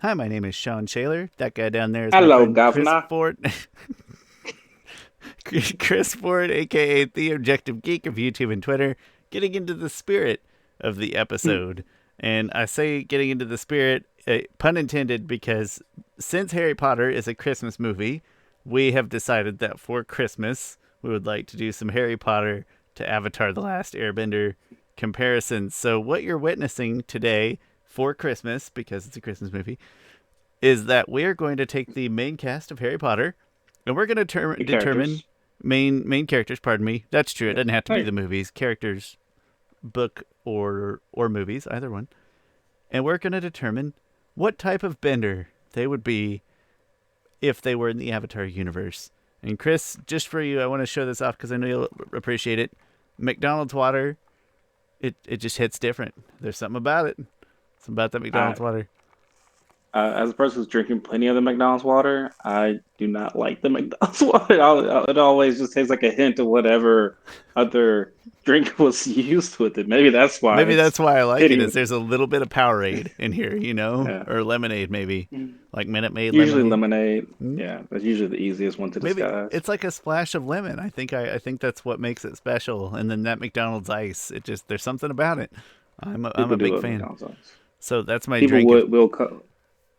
Hi, my name is Sean Shaler. That guy down there is my Hello, friend Chris Governor. Ford. Chris Ford, aka the Objective Geek of YouTube and Twitter, getting into the spirit of the episode. And I say getting into the spirit, pun intended, because since Harry Potter is a Christmas movie, we have decided that for Christmas, we would like to do some Harry Potter to Avatar The Last Airbender comparisons. So, what you're witnessing today for Christmas, because it's a Christmas movie, is that we are going to take the main cast of Harry Potter and we're going to The determine characters. main characters. Pardon me. That's true. It Yeah. doesn't have to be Hey, the movies, characters, book or movies, either one. And we're going to determine what type of bender they would be if they were in the Avatar universe. And Chris, just for you, I want to show this off because I know you'll appreciate it. McDonald's water, it just hits different. There's something about it. Something about that I, McDonald's water. as a person who's drinking plenty of the McDonald's water, I do not like the McDonald's water. It always just tastes like a hint of whatever other drink was used with it. Maybe that's why Maybe it's that's why I like it. hitting. Is there's a little bit of Powerade in here, Yeah. or lemonade maybe, like Minute Maid Usually lemonade. lemonade. Hmm? Yeah, that's usually the easiest one to Maybe disguise. it's like a splash of lemon. I think that's what makes it special. And then that McDonald's ice, it just there's something about it. I'm People a do big love fan. McDonald's sauce. So that's my People drink. If will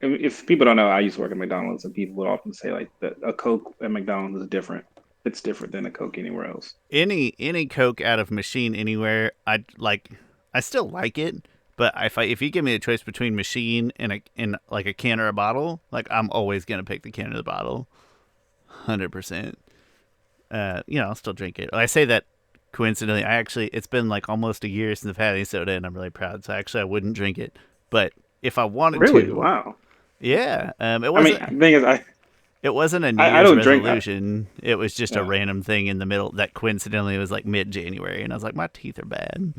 if people don't know, I used to work at McDonald's, and people would often say like that a Coke at McDonald's is different. It's different than a Coke anywhere else. any Coke out of machine anywhere, I still like it. But if you give me a choice between machine and like a can or a bottle, like I'm always gonna pick the can or the bottle, 100%. I'll still drink it. I say that coincidentally. It's been like almost a year since I've had any soda, and I'm really proud. So actually, I wouldn't drink it. But if I wanted Really? to, Wow. yeah, I mean, the thing is, it wasn't a New I Year's don't drink. resolution. It was just a Yeah. random thing in the middle that coincidentally was like mid January, and I was like, my teeth are bad.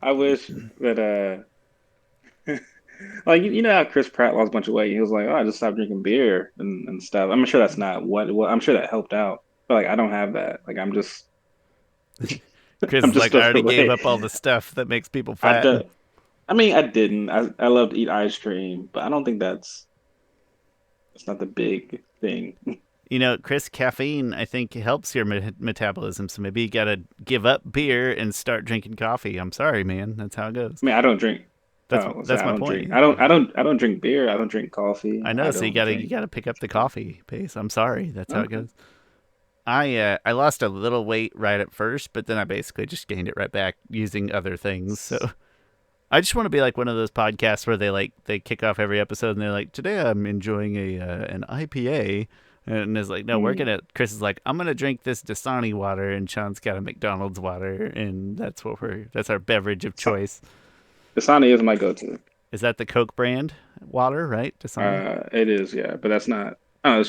I wish that like you know how Chris Pratt lost a bunch of weight. He was like, "Oh, I just stopped drinking beer and stuff." I'm sure that's not what I'm sure that helped out. But like, I don't have that. Like, I'm just Chris I'm is just like, I already gave like up all the stuff that makes people I fat. do, I mean, I didn't. I love to eat ice cream, but I don't think that's not the big thing. Chris, caffeine I think helps your metabolism. So maybe you gotta give up beer and start drinking coffee. I'm sorry, man. That's how it goes. I mean, I don't drink. That's Oh, so that's I my don't drink. point. I don't drink beer. I don't drink coffee. I know. I So don't you drink. gotta pick up the coffee pace. I'm sorry. That's how it Okay. goes. I lost a little weight right at first, but then I basically just gained it right back using other things. So I just want to be like one of those podcasts where they kick off every episode and they're like, today I'm enjoying a an IPA, and it's like, no, we're Mm. gonna. Chris is like, I'm gonna drink this Dasani water, and Sean's got a McDonald's water, and that's our beverage of So, choice. Dasani is my go-to. Is that the Coke brand water, right? Dasani, It is, yeah, but that's not. Oh,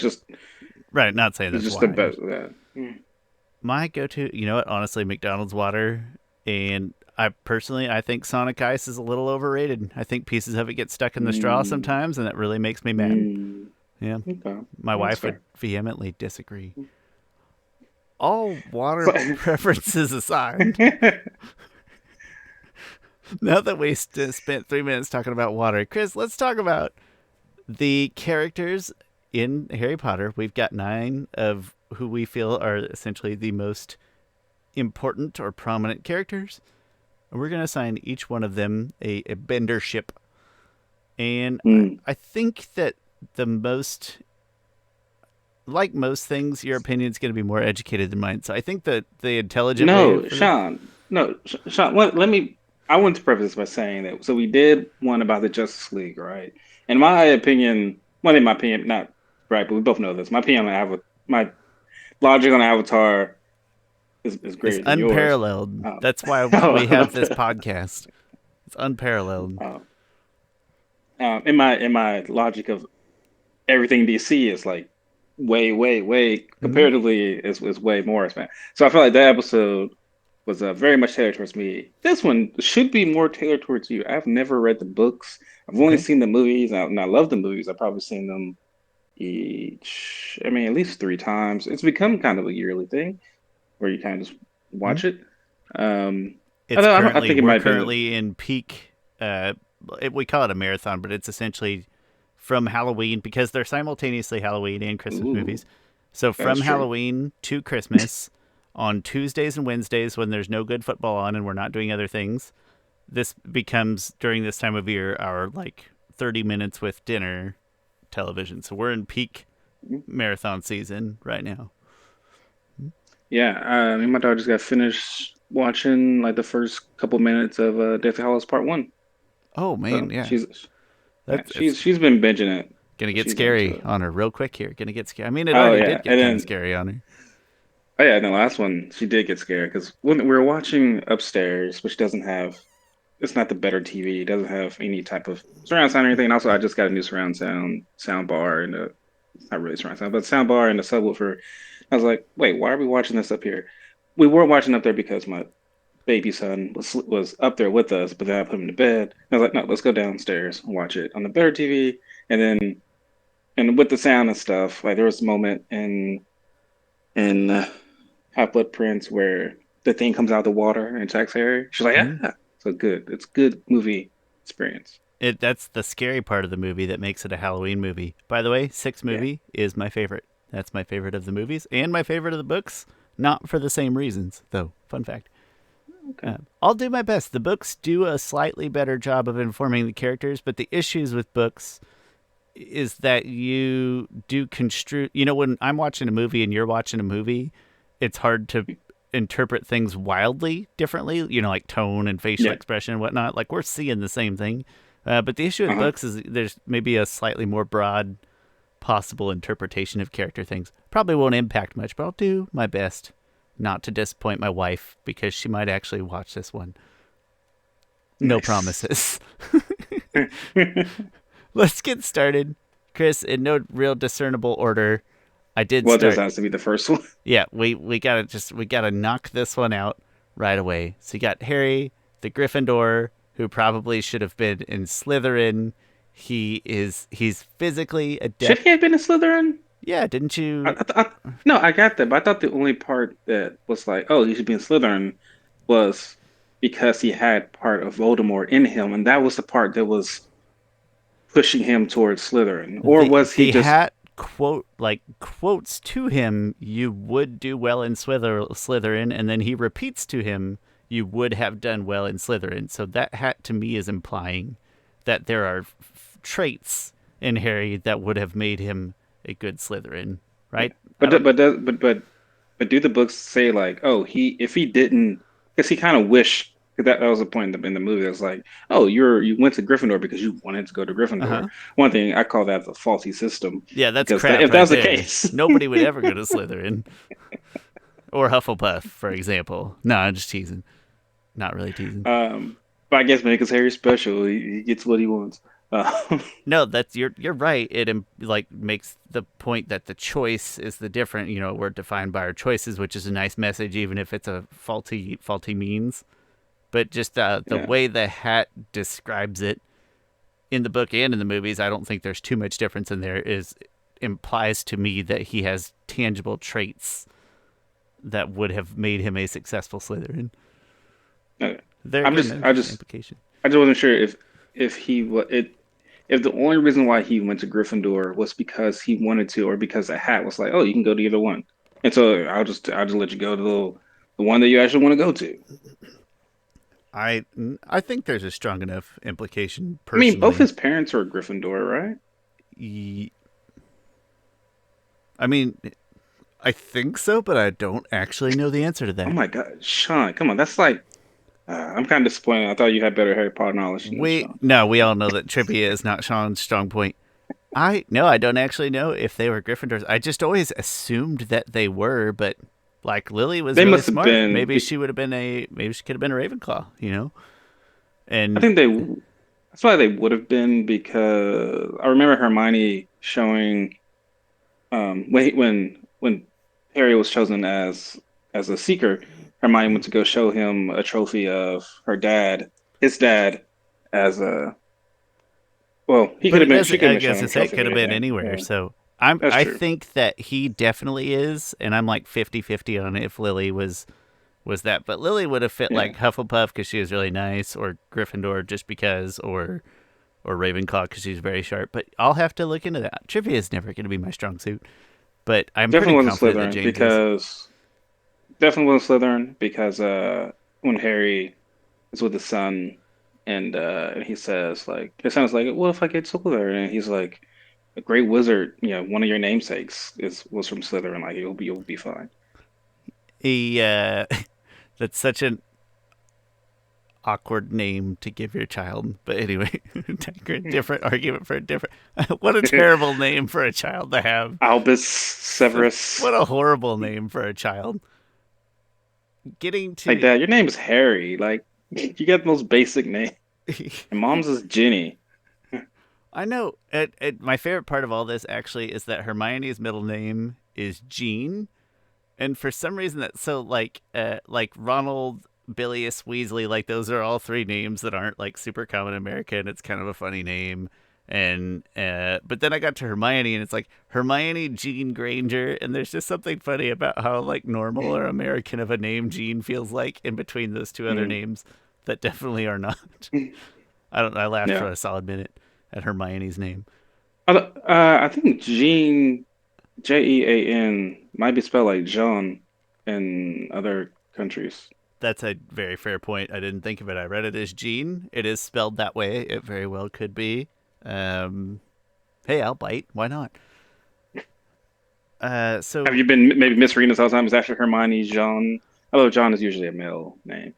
right? Not saying it's that's just the why. best. Yeah. My go-to, you know what? Honestly, McDonald's water, and I think Sonic Ice is a little overrated. I think pieces of it get stuck in the straw Mm, sometimes, and that really makes me mad. mm, Yeah, okay, my that's wife would fair. vehemently disagree. All So, water preferences aside, now that we spent 3 minutes talking about water, Chris, let's talk about the characters in Harry Potter. We've got 9 of who we feel are essentially the most important or prominent characters. And we're going to assign each one of them a bendership. And mm. I think that the most, like most things, your opinion is going to be more educated than mine. So I think that the intelligent way No, for the. Sean, no, Sean. Let me. I want to preface this by saying that. So we did one about the Justice League, right? In my opinion, well, in my opinion, not right, but we both know this. My opinion on my logic on Avatar is Is greater than yours. unparalleled. Um, That's why we have this podcast. It's unparalleled. uh, in my logic of everything DC is like way Hmm. comparatively is way more expanded. So I feel like that episode was very much tailored towards me. This one should be more tailored towards you. I've never read the books. I've only Okay. seen the movies, and I love the movies. I've probably seen them each. I mean, at least 3 times. It's become kind of a yearly thing where you kind of just Hmm. watch it. I don't. I think it We're might have been. currently in peak. we call it a marathon, but it's essentially from Halloween, because they're simultaneously Halloween and Christmas Ooh, movies. So that's from true. Halloween to Christmas, on Tuesdays and Wednesdays when there's no good football on and we're not doing other things, this becomes, during this time of year, our like 30 minutes with dinner television. So we're in peak marathon season right now. Yeah, me and my daughter just got finished watching like the first couple minutes of Deathly Hallows Part One. Oh man, So yeah. she's yeah, That's it's she's been binging it. gonna get She's into scary it. on her real quick here. Gonna get scary. I mean, it Oh already yeah, did and get kind of then scary on her. oh yeah, and the last one she did get scared because when we were watching upstairs, which doesn't have it's not the better TV. It doesn't have any type of surround sound or anything. And also, I just got a new sound bar and it's not really surround sound, but sound bar and a subwoofer. I was like, wait, why are we watching this up here? We weren't watching up there because my baby son was up there with us, but then I put him to bed. I was like, no, let's go downstairs and watch it on the better TV. And then and with the sound and stuff, like there was a moment in Hot Blood Prince where the thing comes out of the water and attacks Harry. She's like, Hmm. yeah, so good. It's good movie experience. That's the scary part of the movie that makes it a Halloween movie. By the way, Six Yeah. movie is my favorite. That's my favorite of the movies and my favorite of the books. Not for the same reasons, though. Fun fact. Okay. I'll do my best. The books do a slightly better job of informing the characters, but the issues with books is that you do construe. You know, when I'm watching a movie and you're watching a movie, it's hard to interpret things wildly differently. You know, like tone and facial Yeah. expression and whatnot. Like we're seeing the same thing, but the issue with Uh-huh. books is there's maybe a slightly more broad possible interpretation of character things. Probably won't impact much, but I'll do my best not to disappoint my wife because she might actually watch this one. No Nice. promises. Let's get started. Chris, in no real discernible order, I did Well, this start. has to be the first one. Yeah, we gotta knock this one out right away. So you got Harry, the Gryffindor, who probably should have been in Slytherin. He's physically Should adept. he have been a Slytherin? Yeah, didn't I, you? I, th- I, no, I got that, but I thought the only part that was like, oh, he should be in Slytherin was because he had part of Voldemort in him, and that was the part that was pushing him towards Slytherin. Or the was he the just hat quotes to him, "You would do well in Slytherin," and then he repeats to him, "You would have done well in Slytherin." So that hat to me is implying that there are traits in Harry that would have made him a good Slytherin, yeah. right? I But don't. but do the books say like, oh, he if he didn't, because he kind of wished 'cause that was the point in the movie. That was like, oh, you went to Gryffindor because you wanted to go to Uh Gryffindor. huh. One thing I call that the faulty system Yeah, that's because crap if that right was the there. case, Nobody would ever go to Slytherin or Hufflepuff, for example. No, I'm just teasing. Not really teasing. but I guess because Harry's special, he gets what he wants. Uh, No, that's you're right. It like makes the point that the choice is the different. You know, we're defined by our choices, which is a nice message, even if it's a faulty means. But just the yeah, way the hat describes it in the book and in the movies, I don't think there's too much difference in there. Is implies to me that he has tangible traits that would have made him a successful Slytherin. okay. There I'm again, just, there's an implication. I just wasn't sure if he if the only reason why he went to Gryffindor was because he wanted to, or because the hat was like, oh, you can go to either one. And so I'll just let you go to the one that you actually want to go to. I I think there's a strong enough implication I mean, both personally. his parents are Gryffindor, right? I mean, I think so, but I don't actually know the answer to Oh that. my God, Sean, come on, that's like I'm kind of disappointed. I thought you had better Harry Potter knowledge than this, We Sean. no, we all know that trivia is not Sean's strong point. I don't actually know if they were Gryffindors. I just always assumed that they were, but like Lily was They really must have smart. been. Maybe she could have been a Ravenclaw, you know? I And think they. That's why they would have been because I remember Hermione showing when Harry was chosen as a seeker, Hermione went to go show him a trophy of his dad, as a well, he but could have it been doesn't she could I have been guess showing I him a say it trophy of could have been anything. anywhere. Yeah, So that's I true. think that he definitely is, and I'm like 50-50 on if Lily was that. But Lily would have fit Yeah, like Hufflepuff because she was really nice, or Gryffindor just because, or or Ravenclaw because she's very sharp. But I'll have to look into that. Trivia is never going to be my strong suit, but I'm pretty Definitely wasn't confident that Slytherin James is. because definitely wasn't Slytherin because when Harry is with his son and he says like it sounds like what if I get Slytherin and he's like a great wizard, one of your namesakes was from Slytherin, like you'll be fine. He that's such an awkward name to give your child. But anyway, different argument for a different. What a terrible name for a child to have. Albus Severus. What a horrible name for a child. Getting to Like that, your name is Harry. Like you got the most basic name. And mom's is Ginny. I know. My favorite part of all this actually is that Hermione's middle name is Jean, and for some reason that's so like Ronald, Bilious, Weasley, like those are all three names that aren't like super common in America, and it's kind of a funny name. And but then I got to Hermione, and it's like Hermione Jean Granger, and there's just something funny about how like normal or American of a name Jean feels like in between those two other names that definitely are not. I laughed for Yeah. a solid minute at Hermione's name. I think Jean, Jean, might be spelled like John in other countries. That's a very fair point. I didn't think of it. I read it as Jean. It is spelled that way. It very well could be. Hey, I'll bite. Why not? So Have you been maybe misreading this all the time? It's actually Hermione John. Although John is usually a male name.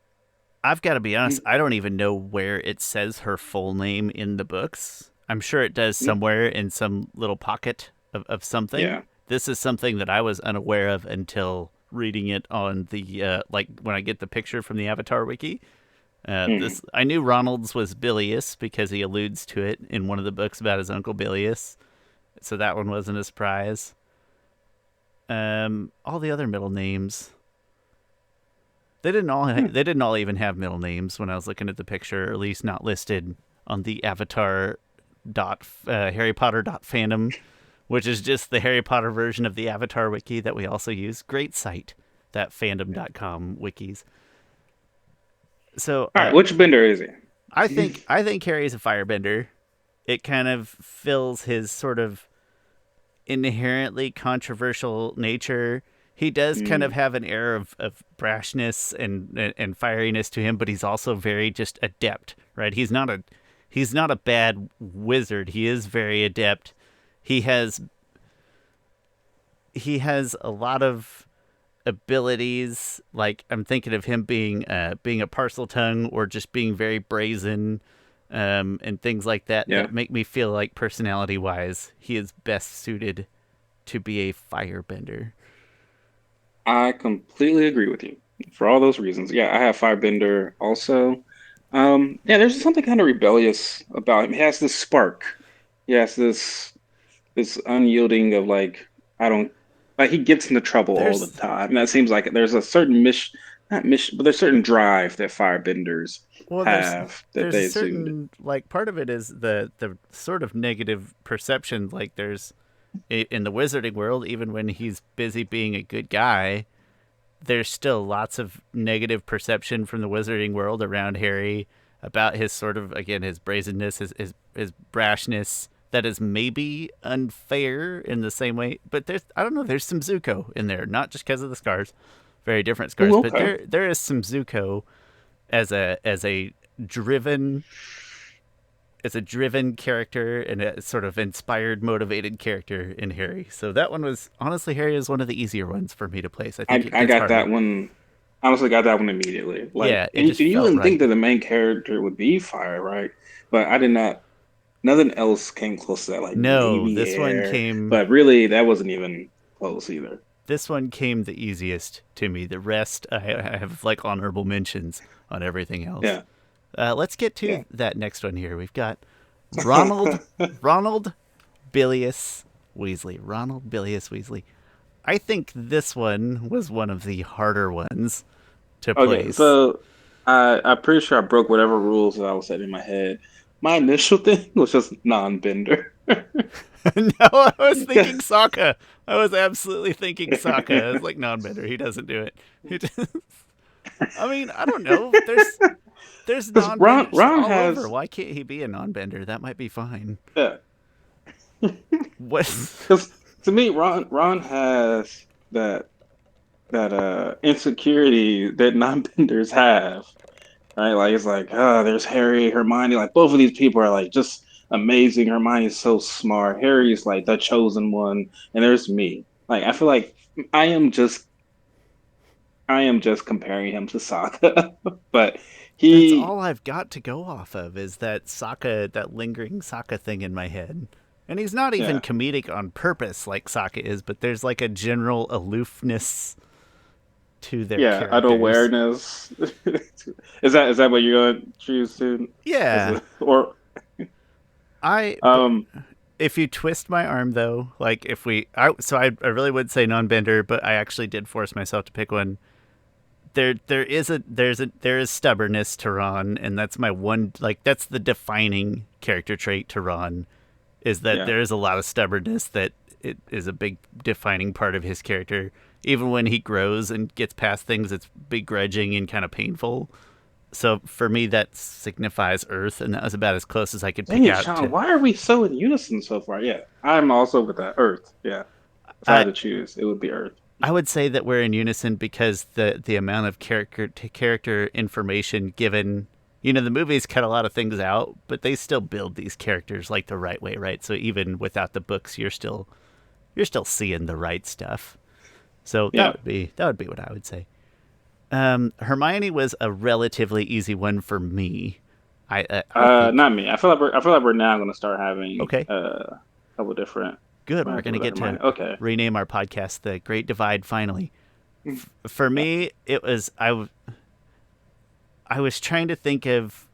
I've got to be honest. I don't even know where it says her full name in the books. I'm sure it does somewhere in some little pocket of something. Yeah. This is something that I was unaware of until reading it on the like when I get the picture from the Avatar wiki. This I knew Ronald's was Bilious because he alludes to it in one of the books about his uncle Bilious, so that one wasn't a surprise. All the other middle names, they didn't all even have middle names when I was looking at the picture, or at least not listed on the Avatar Harry Potter fandom, which is just the Harry Potter version of the Avatar wiki that we also use. Great site, that fandom.com wikis. So, All right, which bender is he? I think Harry's a firebender. It kind of fills his sort of inherently controversial nature. He does kind of have an air of brashness and fieriness to him, but he's also very just adept, right? He's not a bad wizard. He is very adept. He has a lot of abilities. Like I'm thinking of him being a Parseltongue or just being very brazen, and things like that Yeah. that make me feel like personality wise he is best suited to be a firebender. I completely agree with you for all those reasons. Yeah, I have Firebender also. Yeah, there's something kind of rebellious about him. He has this spark. He has this unyielding of like I don't like he gets into trouble all the There's time. And that seems like there's a certain not mission, but there's certain drive that Firebenders Well, have that there's a they exude. certain like part of it is the sort of negative perception. Like there's in the wizarding world, even when he's busy being a good guy, there's still lots of negative perception from the wizarding world around Harry about his sort of again his brazenness, his brashness. That is maybe unfair in the same way, but I don't know. There's some Zuko in there, not just because of the scars, very different scars, Ooh, but okay. there is some Zuko as a driven character and a sort of inspired, motivated character in Harry. So that one was honestly Harry is one of the easier ones for me to place. I think it I gets got harder. that one. Honestly, got that one immediately. Yeah, Like, it and just you felt wouldn't think right. that the main character would be Fire, right? But I did not. Nothing else came close to that, like No, maybe this one air. came. But really, that wasn't even close either. This one came the easiest to me. The rest, I have like honorable mentions on everything else. Yeah, Let's get to yeah. that next one here. We've got Ronald Bilious Weasley. Ronald Bilious Weasley. I think this one was one of the harder ones to Okay, place. so I'm pretty sure I broke whatever rules that I was setting in my head. My initial thing was just non-bender. No, I was thinking Sokka. I was absolutely thinking Sokka. I was like, Nonbender. He doesn't do it. He just, I mean, I don't know. There's Because non-benders Ron all over. has Why can't he be a non-bender? That might be fine. yeah. What? Because to me, Ron has that insecurity that non-benders have, right? Like it's like, there's Harry, Hermione, like both of these people are like just amazing. Hermione's so smart. Harry's like the chosen one, and there's me. Like I feel like I am just I am just comparing him to Sokka, but That's he, all I've got to go off of is that Sokka, that lingering Sokka thing in my head. And he's not even yeah, comedic on purpose like Sokka is, but there's like a general aloofness to their yeah, characters. unawareness. Is that what you're gonna choose to as Yeah, a or I. um If you twist my arm though, like if we, I really would say non-bender, but I actually did force myself to pick one. There is stubbornness to Ron, and that's my one, like that's the defining character trait to Ron, is that yeah. there is a lot of stubbornness that it is a big defining part of his character. Even when he grows and gets past things, it's begrudging and kind of painful. So for me, that signifies Earth, and that was about as close as I could Dang pick it, out Sean, to. why are we so in unison so far? Yeah, I'm also with that. Earth. Yeah. If I I had to choose, it would be Earth. I would say that we're in unison because the amount of character information given. The movies cut a lot of things out, but they still build these characters like the right way, right? So even without the books, you're still seeing the right stuff. So Yeah. that would be what I would say. Hermione was a relatively easy one for me. I think. Not me. I feel like we're now going to start having Okay, a couple different good. We're gonna answers get in to mind. Okay. rename our podcast "The Great Divide" finally. Mm. For Yeah. me, it was I was trying to think of.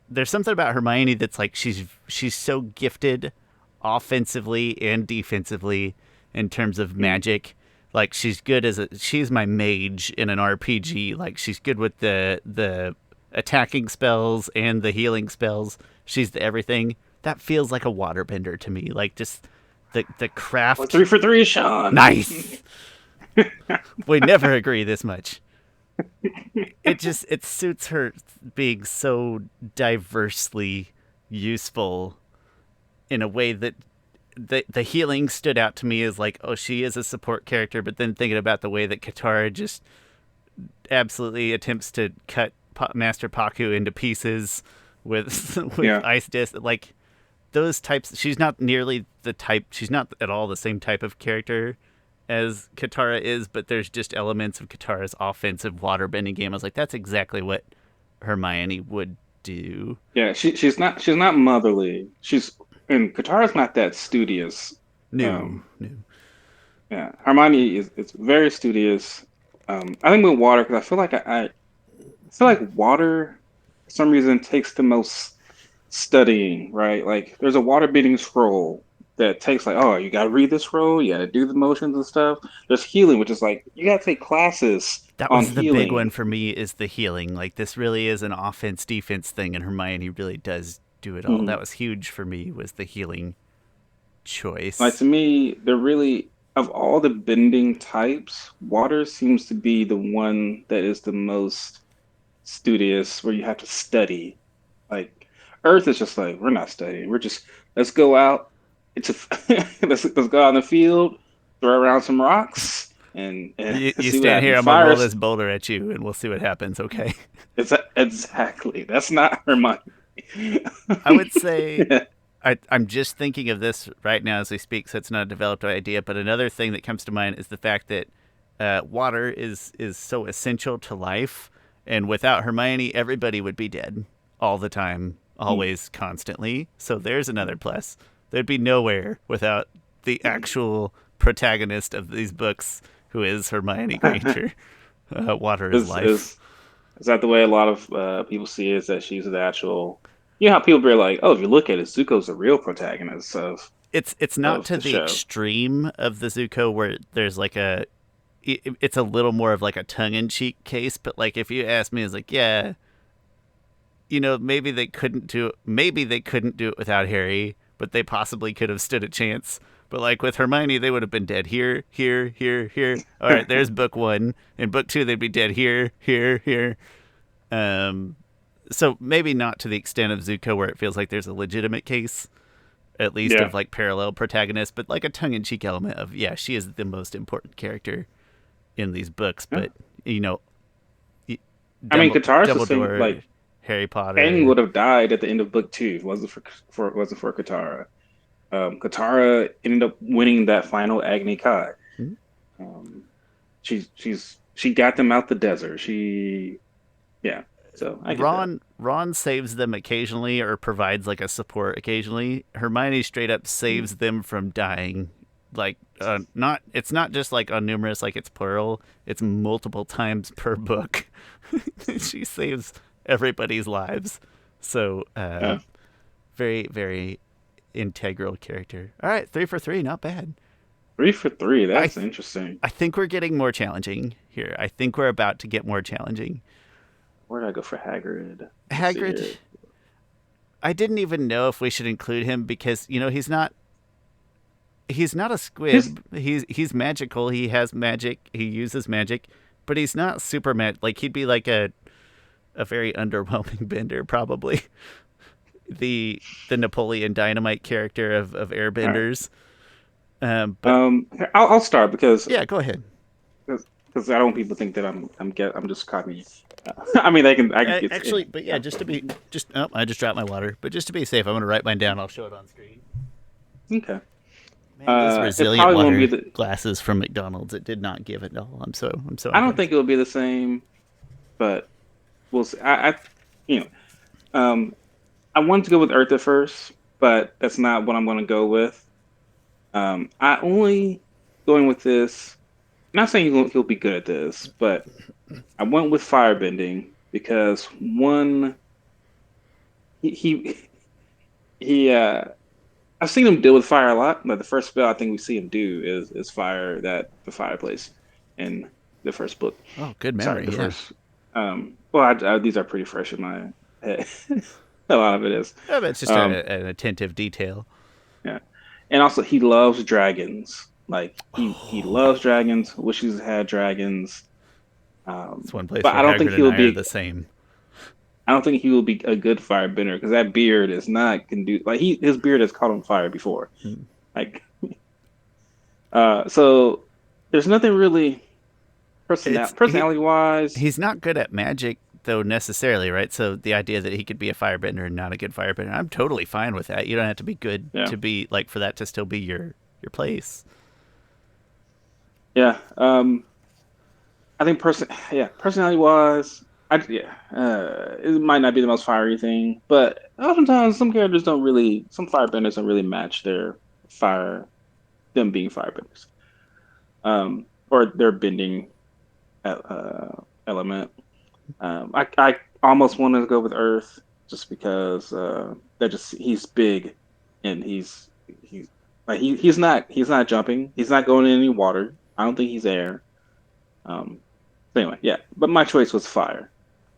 There's something about Hermione that's like she's so gifted offensively and defensively in terms of Mm. magic. Like she's my mage in an RPG. Like she's good with the attacking spells and the healing spells. She's the everything. That feels like a waterbender to me. Like just the We're craft. three for three, Sean. Nice. We never agree this much. It suits her being so diversely useful in a way that the healing stood out to me as like, oh, she is a support character, but then thinking about the way that Katara just absolutely attempts to cut Master Paku into pieces with with Yeah. ice disc, like those types. She's not nearly the type. She's not at all the same type of character as Katara is, but there's just elements of Katara's offensive waterbending game. I was like, that's exactly what Hermione would do. Yeah. She's not motherly. And Katara's not that studious. No, Um. no. Yeah. Hermione is it's very studious. I think with water because I feel like water for some reason takes the most studying, right? Like there's a water bending scroll that takes like, oh, you gotta read this scroll, you gotta do the motions and stuff. There's healing, which is like you gotta take classes That on was the big one healing. for me is the healing. Like this really is an offense defense thing, and Hermione really does do it all. That Mhm. was huge for me was the healing Like choice. to me, they're really of all the bending types, water seems to be the one that is the most studious, where you have to study. Like Earth is just like we're not studying. We're just let's go out. It's a let's go out in the field, throw around some rocks, and You see what stand here, happens. I'm gonna roll Fires. this boulder at you, and we'll see what happens. Okay. It's exactly. That's not Hermione. I would say Yeah. I'm just thinking of this right now as we speak, so it's not a developed idea. But another thing that comes to mind is the fact that water is so essential to life, and without Hermione, everybody would be dead all the time, Mm. always, constantly. So there's another plus. There'd be nowhere without the actual protagonist of these books, who is Hermione Granger. Water is Is life. is is that the way a lot of people see it? Is that she's the actual? You know how people be like, "Oh, if you look at it, Zuko's the real protagonist It's not of to the the show." extreme of the Zuko where there's like it's a little more of like a tongue-in-cheek case, but like if you ask me, it's like, yeah, maybe they couldn't do it without Harry, but they possibly could have stood a chance. But like with Hermione, they would have been dead here, here. All right, there's book one. In book two, they'd be dead here, here. So maybe not to the extent of Zuko, where it feels like there's a legitimate case, at least Yeah. of like parallel protagonists, but like a tongue-in-cheek element of she is the most important character in these books. Yeah. But you know, I mean, Katara's the same. Dumbledore, Like, Harry Aang Potter. would have died at the end of book two if it wasn't for Katara. Katara ended up winning that final Agni Kai. Hmm? Um, she got them out the desert. Yeah. So I get that. Ron saves them occasionally or provides like a support occasionally. Hermione straight up saves them from dying. Like not it's not just like on numerous, like it's plural. It's multiple times per book. She saves everybody's lives. So Yeah. very very integral character. All right, 3 for 3, not bad. 3 for 3. I That's th- interesting. I think we're getting more challenging here. I think we're about to get more challenging. Where did I go for Hagrid? Let's see Hagrid, here. I didn't even know if we should include him because he's not a His squib. He's magical. He has magic. He uses magic, but he's not super like he'd be like a very underwhelming bender probably. The Napoleon Dynamite character of all right. Airbenders. But I'll start because yeah, go ahead. because I don't want people to think that I'm just copying. I mean, I can get Actually, but yeah, just to be just oh, I just dropped my water. But just to be safe, I'm gonna write mine down. I'll show it on screen. okay. Man, those It resilient probably won't be water the. glasses from McDonald's, it did not give it all. I'm so I don't impressed. think it'll be the same, but we'll see. You know, um, I wanted to go with Earth at first, but that's not what I'm going to go with. I only going with this. I'm not saying he'll be good at this, but I went with firebending because one, he he, he I've seen him deal with fire a lot, but the first spell I think we see him do is fire the fireplace in the first book. Oh, good Sorry, memory. the Yeah. first. Well, these are pretty fresh in my head. A lot of it is. Yeah, but it's just Um, an attentive detail. yeah, and also he loves dragons. Like he Oh, loves dragons. Wishes he had dragons. it's one place But where Hagrid and I are the same. I don't think he will be a good firebender because that beard is not can do like his beard has caught on fire before. Hmm. Like so there's nothing really It's personality wise. he's not good at magic though necessarily, right? So the idea that he could be a firebender and not a good firebender, I'm totally fine with that. You don't have to be good Yeah. to be like for that to still be your place. Yeah. I think personality wise, it might not be the most fiery thing, but oftentimes some firebenders don't really match their fire, them being firebenders, or their bending element. I almost wanted to go with Earth just because he's big and he's like he's not jumping, he's not going in any water. I don't think he's air. Um, so anyway, yeah, but my choice was fire.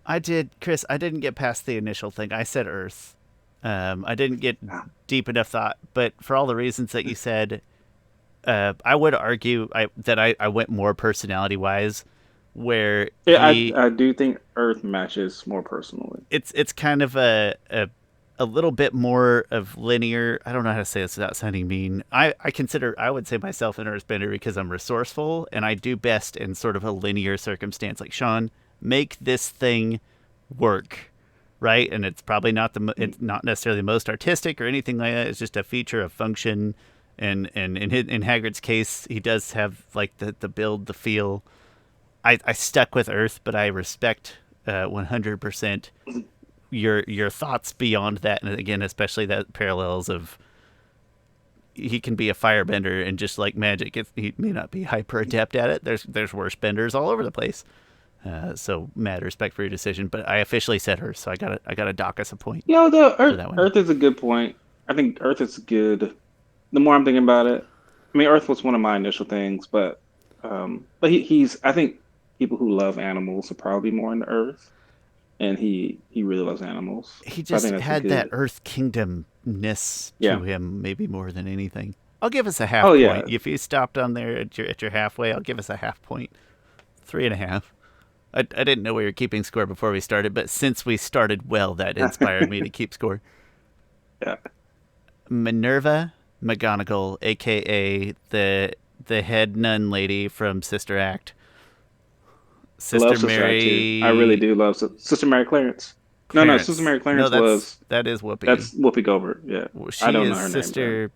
I did, Chris. I didn't get past the initial thing. I said Earth. I didn't get Ah, deep enough thought, but for all the reasons that you said, I would argue that I went more personality wise, where Yeah, he I do think Earth matches more personally. it's kind of a little bit more of linear. I don't know how to say this without sounding mean. I would say myself an earthbender because I'm resourceful and I do best in sort of a linear circumstance. Like Shawn, make this thing work, right? And it's probably Mm. it's not necessarily the most artistic or anything like that. It's just a feature of function. And in Hagrid's case, he does have like the build, the feel. I stuck with Earth, but I respect 100% your thoughts beyond that, and again, especially that parallels of he can be a firebender and just like magic, he may not be hyper adept at it. There's worse benders all over the place. So mad respect for your decision, but I officially said her, so I gotta dock us a point You know, the for Earth that one. Earth is a good point. I think Earth is good. The more I'm thinking about it, I mean, Earth was one of my initial things, but he's I think people who love animals are probably more into Earth, and he really loves animals. He So I think just that's a had that good, Earth Kingdomness to yeah. him, maybe more than anything. I'll give us a Oh half yeah, point. If you stopped on there at your halfway, I'll give us a half point. 3.5. I didn't know we were keeping score before we started, but since we started well, that inspired me to keep score. Yeah. Minerva McGonagall, a.k.a. the head nun lady from Sister Act. I love Sister Sister Act too. I really Mary do love Sister Mary Clarence. No, Sister Clarence. Mary No, Clarence that is Whoopi. that's Whoopi Goldberg. Yeah, I She don't know is her name though. Sister.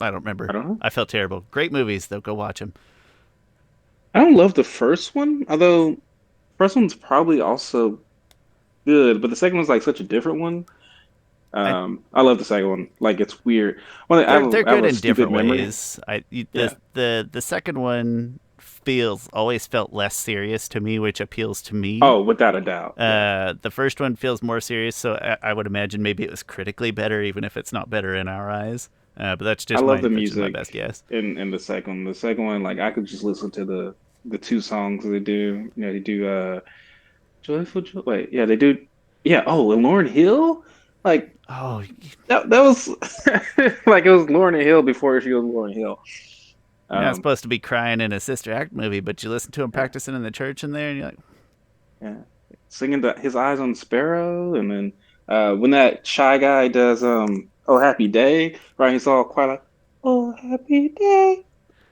I don't I remember. don't know. I felt terrible. Great movies though. Go watch them. I don't love the first one, although first one's probably also good, but the second one's like such a different one. I I love the second one. Like it's weird. Well, they're I have good a in stupid different memory. ways. Yeah. The second one always felt less serious to me, which appeals to me. Oh, without a doubt. Yeah. The first one feels more serious, so I would imagine maybe it was critically better, even if it's not better in our eyes. But I just love the my music best guess. in the second one. The second one, like I could just listen to the two songs they do. You know, they do Joyful Joy. Wait, yeah, they do. Yeah. Oh, and Lauryn Hill. Like Oh, that was like it was Lauryn Hill before she was Lauryn Hill. you're not Um, supposed to be crying in a Sister Act movie, but you listen to him yeah, practicing in the church in there, and you're like, yeah. Singing his eyes on Sparrow, and then when that shy guy does Oh Happy Day, right? He's all quiet like Oh Happy Day,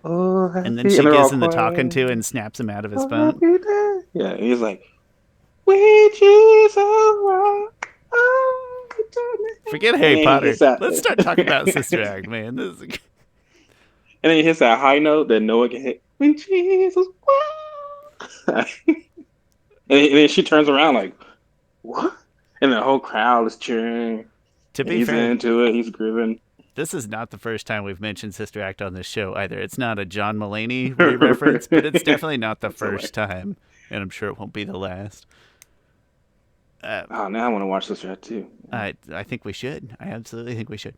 Oh and then Happy, and she they're all gives him the talking quiet. to and snaps him out of his Oh phone. Happy Day, yeah. And he's like, which is a rock. Oh, Forget and Harry then he Potter. hits that, Let's start talking about Sister and Act, man. then he hits that high note that no one can hit. When Jesus, wow. And then she turns around like, what? And the whole crowd is cheering, To and be he's fair, into it. He's grooving. this is not the first time we've mentioned Sister Act on this show either. It's not a John Mulaney re-reference, but it's definitely not the That's first hilarious. time, and I'm sure it won't be the last. Uh, Oh, now I want to watch this rat too. I think we should. I absolutely think we should.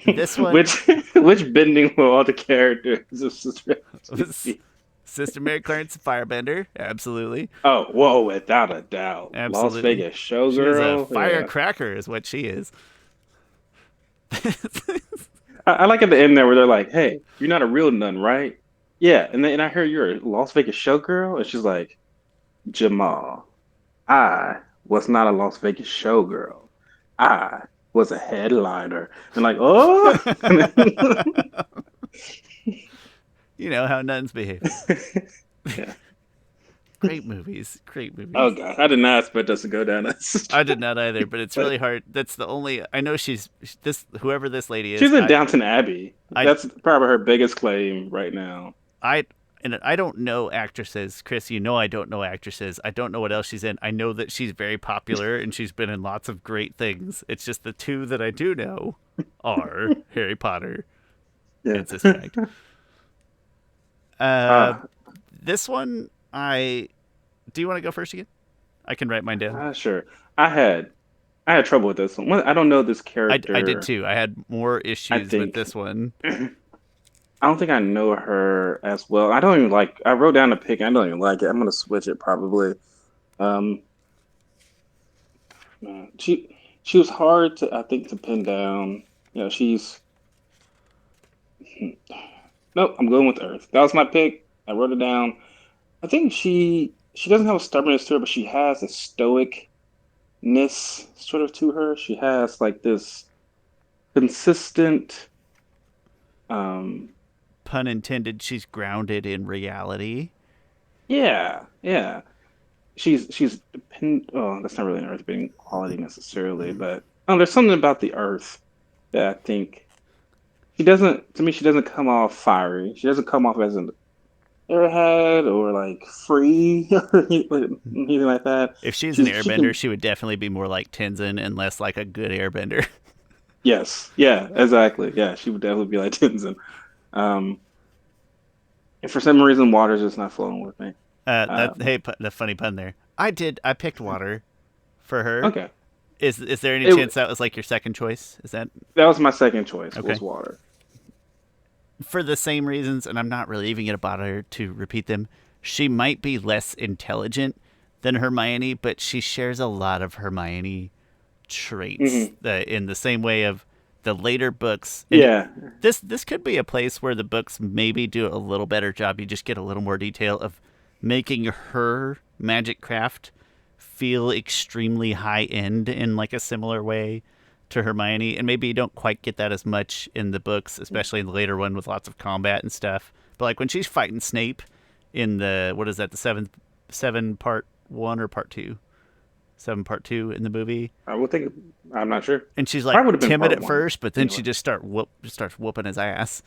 This one which bending will all the characters of Sister was Act? Sister Mary Clarence Firebender. Absolutely. Oh, whoa, without a doubt. Las Absolutely. Vegas She is a showgirl. Yeah. firecracker, is what she is. I like at the end there where they're like, hey, you're not a real nun, right? Yeah. And I hear you're a Las Vegas showgirl. And she's like, Jamal, I was not a Las Vegas showgirl. I was a headliner. And like, oh. You know how nuns behave. Yeah. Great movies. Great Oh, movies. God. I did not expect us to go down that. I did not either, but it's really But hard. That's the only I know she's this whoever this lady is. she's in Downton Abbey. I That's probably her biggest claim right now. I and I don't know actresses, Chris. You know I don't know actresses. I don't know what else she's in. I know that she's very popular and she's been in lots of great things. It's just the two that I do know are Harry Potter Yeah. and Sister Act. Uh, Uh, this one I do you want to go first again? I can write mine down. sure. I had I had trouble with this one. I don't know this I did character. too. I had more I issues with think this one. I don't think I know her as well. I don't even like. I wrote down a pick. I don't even like it. I'm gonna switch it probably. Um, she was hard to I think to pin down. You know, she's nope. I'm going with Earth. That was my pick. I wrote it down. I think she doesn't have a stubbornness to her, but she has a stoicness sort of to her. She has like this consistent. Um, Pun intended, she's grounded in reality. yeah, yeah. She's depend. Oh, that's not really an earth-bending quality necessarily, but there's something about the earth that I think she doesn't. To me, she doesn't come off fiery. She doesn't come off as an airhead or like free or anything like that. If she's an She airbender, can. she would definitely be more like Tenzin and less like a good airbender. Yes, yeah, exactly. Yeah, she would definitely be like Tenzin. Um, and for some reason, water's just not flowing with me. Um, The funny pun there. I picked water for her. okay, Is there any it chance that was like your second choice? Is that that was my second choice was okay? water. For the same reasons, and I'm not really even gonna bother to repeat them. She might be less intelligent than Hermione, but she shares a lot of Hermione traits. Hmm In the same way of the later books, and Yeah, this could be a place where the books maybe do a little better job. You just get a little more detail of making her magic craft feel extremely high end in like a similar way to Hermione, and maybe you don't quite get that as much in the books, especially in the later one with lots of combat and stuff. But like when she's fighting Snape in the what is that, the seven part one or part two? Seven part two in the movie. I would think. I'm not sure. And she's like Probably would have been timid part at one. first, but then Anyway, she just starts whooping his ass.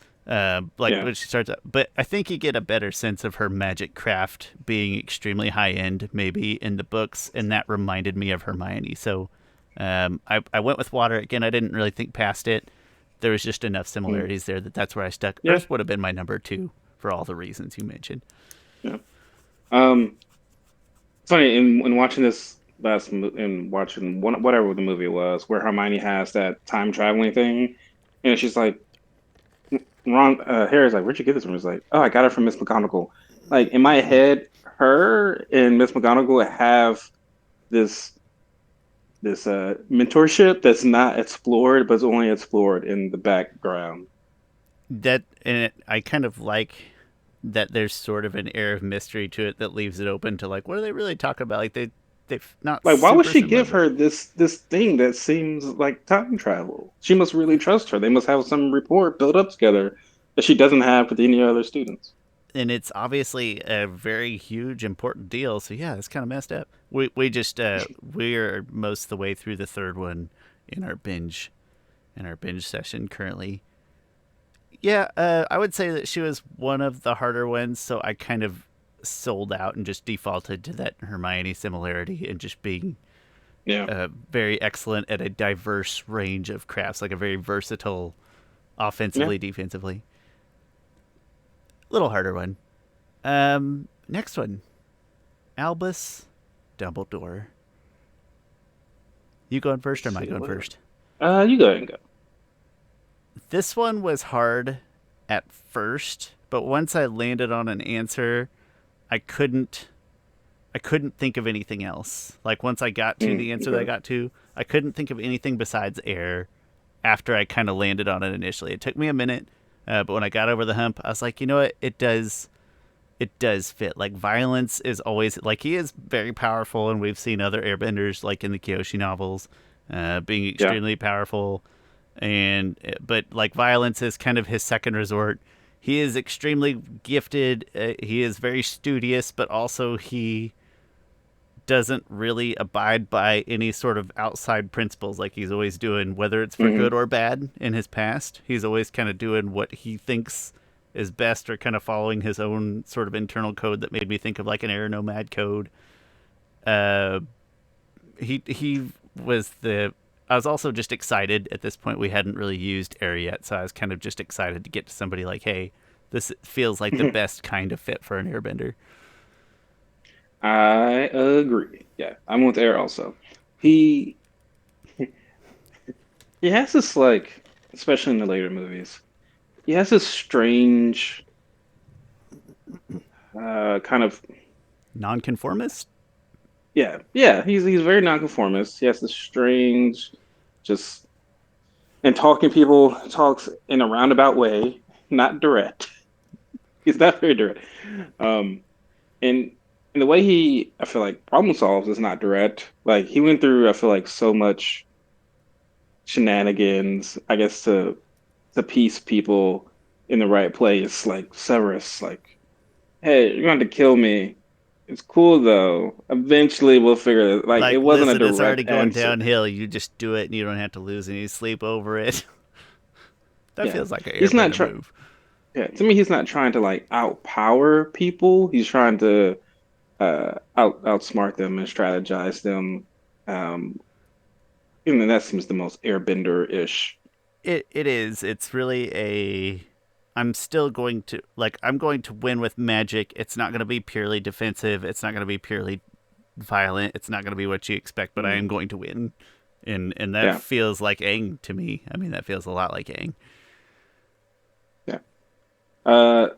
Like yeah, when she starts, but I think you get a better sense of her magic craft being extremely high end, maybe in the books, and that reminded me of Hermione. So I went with water again. I didn't really think past it. There was just enough mm, similarities there that's where I stuck. yeah, Earth would have been my number two for all the reasons you mentioned. yeah. Um, funny in watching this in watching whatever the movie was, where Hermione has that time traveling thing, and she's like, Ron Harry's like, "Where'd you get this from?" He's like, "Oh, I got it from Miss McGonagall." Like in my head, her and Miss McGonagall have this mentorship that's not explored, but it's only explored in the background. That and I kind of like that there's sort of an air of mystery to it that leaves it open to like what are they really talking about? Like they've not Like, why would super she similar, give but her this thing that seems like time travel? She must really trust her. They must have some rapport built up together that she doesn't have with any other students. and it's obviously a very huge important deal. So yeah, it's kind of messed up. We just we're most of the way through the third one in our binge session currently. Yeah, I would say that she was one of the harder ones, so I kind of sold out and just defaulted to that Hermione similarity and just being Yeah, very excellent at a diverse range of crafts, like a very versatile yeah. offensively, defensively. Little harder one. Next one, Albus Dumbledore. You going first or Let's am I see going what. first? You go ahead and go. This one was hard at first, but once I landed on an answer, I couldn't I couldn't think of anything else. Like once I got to the answer that I Okay. got to, I couldn't think of anything besides air after I kind of landed on it initially. It took me a minute, but when I got over the hump, I was like, you know what? It does fit. Like violence is always like he is very powerful, and we've seen other airbenders like in the Kyoshi novels, being Yeah. extremely powerful, and but like violence is kind of his second resort. He is extremely gifted. He is very studious, but also he doesn't really abide by any sort of outside principles like he's always doing, whether it's for good Hmm. or bad in his past. He's always kind of doing what he thinks is best or kind of following his own sort of internal code that made me think of like an air nomad code. Uh, he was the. I was also just excited at this point. We hadn't really used air yet, so I was kind of just excited to get to somebody like, hey, this feels like the best kind of fit for an airbender. I agree. Yeah, I'm with Air also. He he has this like, especially in the later movies, he has this strange kind of Nonconformist? yeah. He's very nonconformist. He has this strange, just and talking people talks in a roundabout way, not direct. He's not very direct. Um, and and the way he I feel like problem solves is not direct. Like he went through I feel like so much shenanigans, I guess to piece people in the right place, like Severus, like, hey, you're going to kill me. It's cool though. Eventually we'll figure it. Like it Like, wasn't a listen, it's already direct going answer. downhill. You just do it and you don't have to lose any sleep over it. That Yeah. feels like an He's not airbender trying move. yeah, to me he's not trying to like outpower people. He's trying to outsmart them and strategize them. Um and that seems the most airbender-ish. It is. It's really a I'm still going to like I'm going to win with magic. It's not going to be purely defensive. It's not going to be purely violent. It's not going to be what you expect, but I Mm, am going to win. And that yeah, feels like Aang to me. I mean, that feels a lot like Aang. yeah.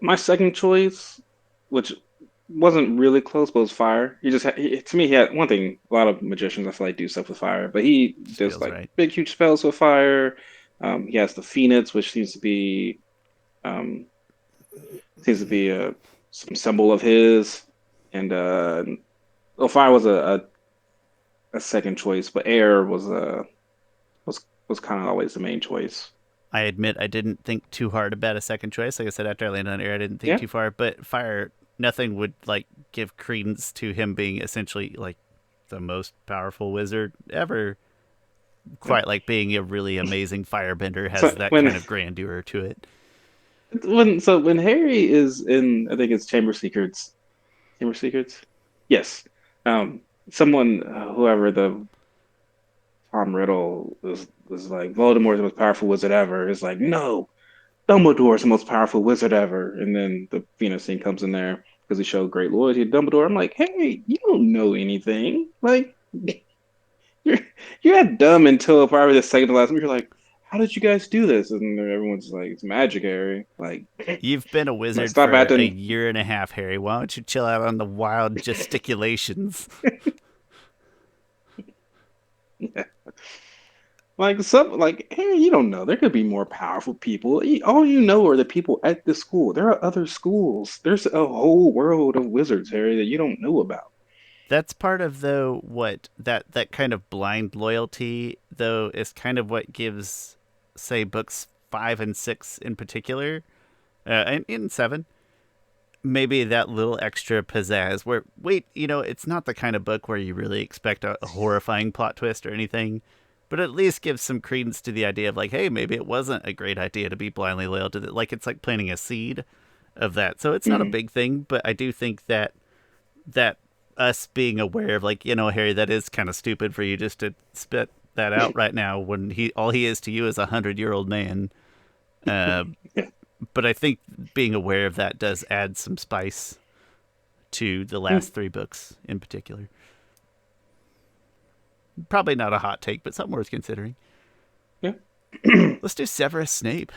My second choice, which wasn't really close, but was fire. He just to me he had one thing. A lot of magicians I feel like do stuff with fire, but he Just does feels like right. big huge spells with fire. He has the Phoenix, which um, seems to be some symbol of his, and well, fire was a second choice, but air was kind of always the main choice. I admit I didn't think too hard about a second choice. Like I said, after I landed on air, I didn't think Yeah, too far. But fire, nothing would like give credence to him being essentially like the most powerful wizard ever. yeah. Quite like being a really amazing firebender has So that when kind of grandeur to it. when Harry is in, I think it's Chamber Secrets, yes. Um, someone, whoever the Tom Riddle was like Voldemort's the most powerful wizard ever. It's like no, Dumbledore's the most powerful wizard ever. And then the Phoenix scene comes in there because he showed great loyalty to Dumbledore. I'm like, hey, you don't know anything. Like you're you're not dumb until probably the second to last movie. You're like, how did you guys do this? And everyone's like, it's magic, Harry. You've been a Like wizard stop for a acting. year and a half, Harry. Why don't you chill out on the wild gesticulations? Like Harry, you don't know. There could be more powerful people. All you know are the people at the school. There are other schools. There's a whole world of wizards, Harry, that you don't know about. That's part of though what that kind of blind loyalty though is kind of what gives, say, books 5 and 6 in particular, and in 7, maybe that little extra pizzazz. Where wait, it's not the kind of book where you really expect a horrifying plot twist or anything, but at least gives some credence to the idea of like, hey, maybe it wasn't a great idea to be blindly loyal to it. Like it's like planting a seed of that. So it's not a Mm. big thing, but I do think that us being aware of like, Harry, that is kind of stupid for you just to spit that out right now when he all he is to you is 100-year-old man. uh, Yeah. but I think being aware of that does add some spice to the Mm. last 3 books in particular. Probably not a hot take, but something worth considering. Yeah. Let's do Severus Snape.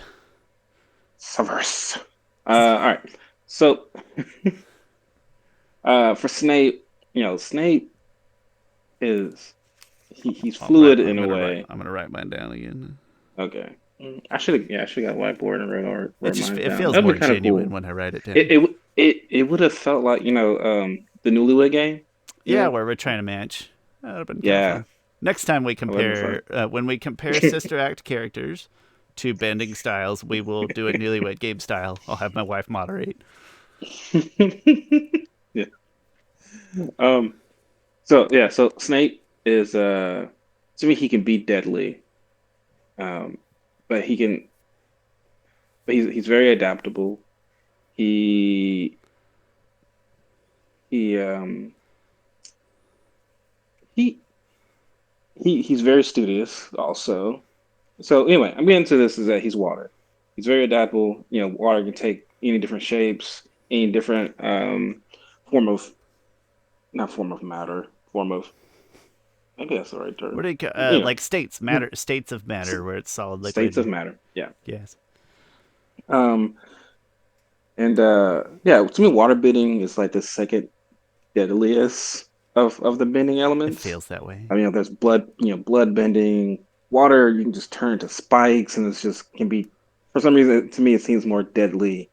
Severus. All right. So, for Snape, Snape is he's fluid in a way. I'm gonna write mine down again. Okay. I should have got a whiteboard and It wrote just mine it down. feels That'd more be kind of genuine cool. when I write it It down. it it would have felt like the Newlywed Game. You Yeah, know? where we're trying to match. That would have been kind of Yeah, fun. Next time we that would have been compare, when we compare Sister Act characters to bending styles, we will do it Newlywed Game style. I'll have my wife moderate. fun. Yeah. Um. So Snape is to me he can be deadly. Um, but he's very adaptable. He he he he's very studious also. So anyway, I'm getting to this is that he's water. He's very adaptable. Water can take any different shapes, any different form of not form of matter, form of maybe that's the right What term. do you like states of matter where it's solid, States of liquid, matter. Yeah. gas? Um and yeah, to me water bending is like the second deadliest of the bending It elements. feels that way. I mean, there's blood bending. Water, you can just turn to spikes, and it's just can be, for some reason, to me, it seems more deadly.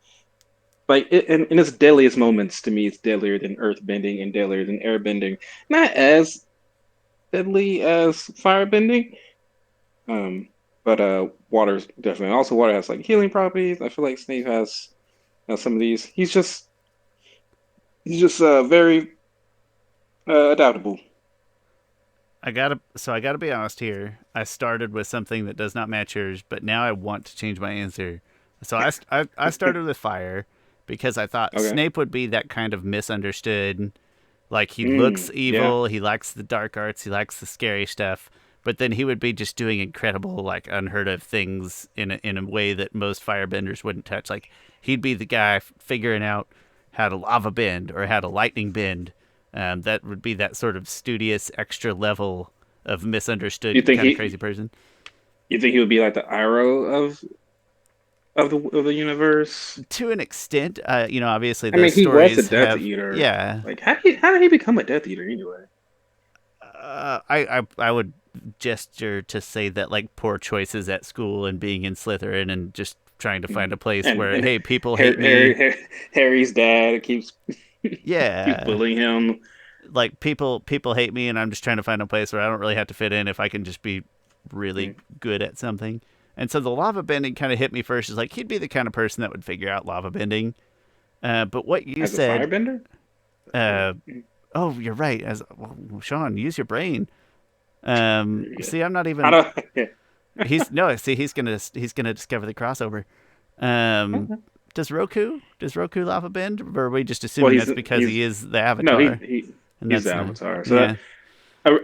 Like in its deadliest moments, to me, it's deadlier than earth bending and deadlier than air bending. Not as deadly as fire bending, um, but water's definitely. Also, water has like healing properties. I feel like Snape has some of these. He's just very adaptable. I gotta be honest here. I started with something that does not match yours, but now I want to change my answer. So I started with fire because I thought Okay. Snape would be that kind of misunderstood. Like he looks Yeah. evil, he likes the dark arts, he likes the scary stuff, but then he would be just doing incredible, like unheard of things in a way that most firebenders wouldn't touch. Like he'd be the guy figuring out how to lava bend or how to lightning bend. That would be that sort of studious extra level of You misunderstood think kind of crazy he person. you think he would be like the Iroh of the universe? To an extent, obviously I those mean, he was a stories Death have, Eater. yeah. Like, how did he become a Death Eater anyway? I would gesture to say that like poor choices at school and being in Slytherin and just trying to find a place and where and hey, people hate me. Harry's dad keeps keeps Yeah, bullying him. like people hate me, and I'm just trying to find a place where I don't really have to fit in if I can just be really good at something. And so the lava bending kind of hit me first. Is like he'd be the kind of person that would figure out lava bending. But what you As a said, firebender? uh, oh, you're right. As well, Shawn, use your brain. Yeah. See, I'm not I even. don't. Yeah. He's no. See, he's gonna discover the crossover. Um, does Roku lava bend, or are we just Well, assuming that's because he's he is the no Avatar, and he's the that's not? Avatar. So Yeah,